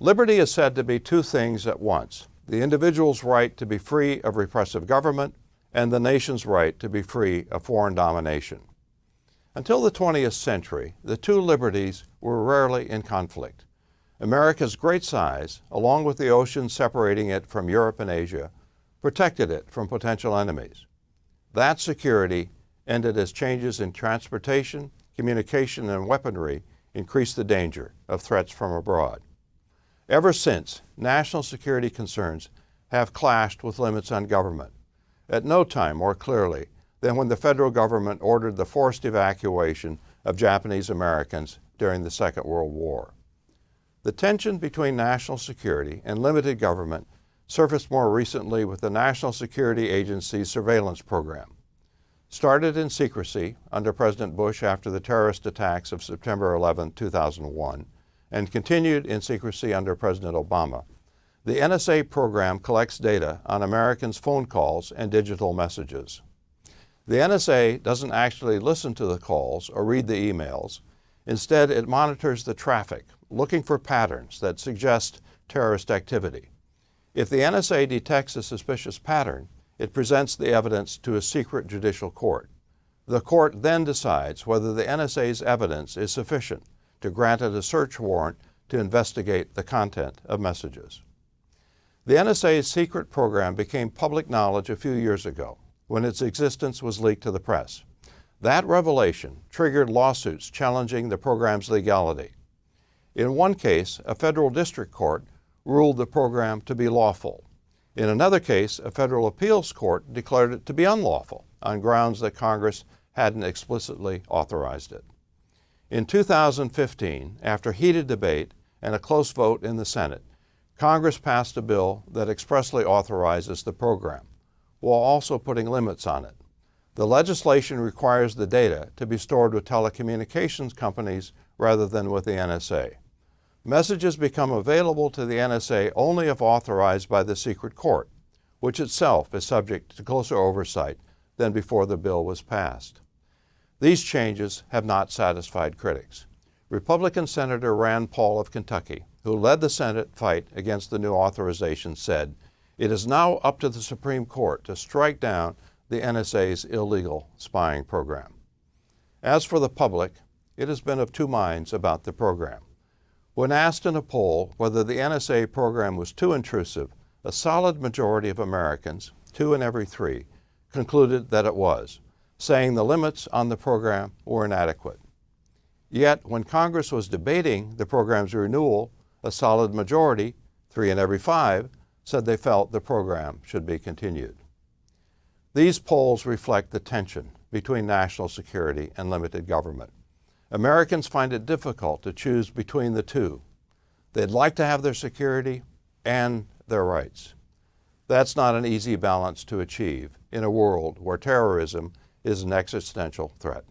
Liberty is said to be two things at once: the individual's right to be free of repressive government and the nation's right to be free of foreign domination. Until the 20th century, the two liberties were rarely in conflict. America's great size, along with the oceans separating it from Europe and Asia, protected it from potential enemies. That security ended as changes in transportation, communication, and weaponry increased the danger of threats from abroad. Ever since, national security concerns have clashed with limits on government, at no time more clearly than when the federal government ordered the forced evacuation of Japanese Americans during the Second World War. The tension between national security and limited government surfaced more recently with the National Security Agency's surveillance program. Started in secrecy under President Bush after the terrorist attacks of September 11, 2001, and continued in secrecy under President Obama, the NSA program collects data on Americans' phone calls and digital messages. The NSA doesn't actually listen to the calls or read the emails. Instead, it monitors the traffic, looking for patterns that suggest terrorist activity. If the NSA detects a suspicious pattern, it presents the evidence to a secret judicial court. The court then decides whether the NSA's evidence is sufficient to grant it a search warrant to investigate the content of messages. The NSA's secret program became public knowledge a few years ago when its existence was leaked to the press. That revelation triggered lawsuits challenging the program's legality. In one case, a federal district court ruled the program to be lawful. In another case, a federal appeals court declared it to be unlawful on grounds that Congress hadn't explicitly authorized it. In 2015, after heated debate and a close vote in the Senate, Congress passed a bill that expressly authorizes the program, while also putting limits on it. The legislation requires the data to be stored with telecommunications companies rather than with the NSA. Messages become available to the NSA only if authorized by the secret court, which itself is subject to closer oversight than before the bill was passed. These changes have not satisfied critics. Republican Senator Rand Paul of Kentucky, who led the Senate fight against the new authorization, said, "It is now up to the Supreme Court to strike down the NSA's illegal spying program." As for the public, it has been of two minds about the program. When asked in a poll whether the NSA program was too intrusive, a solid majority of Americans, 2 in every 3, concluded that it was, saying the limits on the program were inadequate. Yet, when Congress was debating the program's renewal, a solid majority, 3 in every 5, said they felt the program should be continued. These polls reflect the tension between national security and limited government. Americans find it difficult to choose between the two. They'd like to have their security and their rights. That's not an easy balance to achieve in a world where terrorism is an existential threat.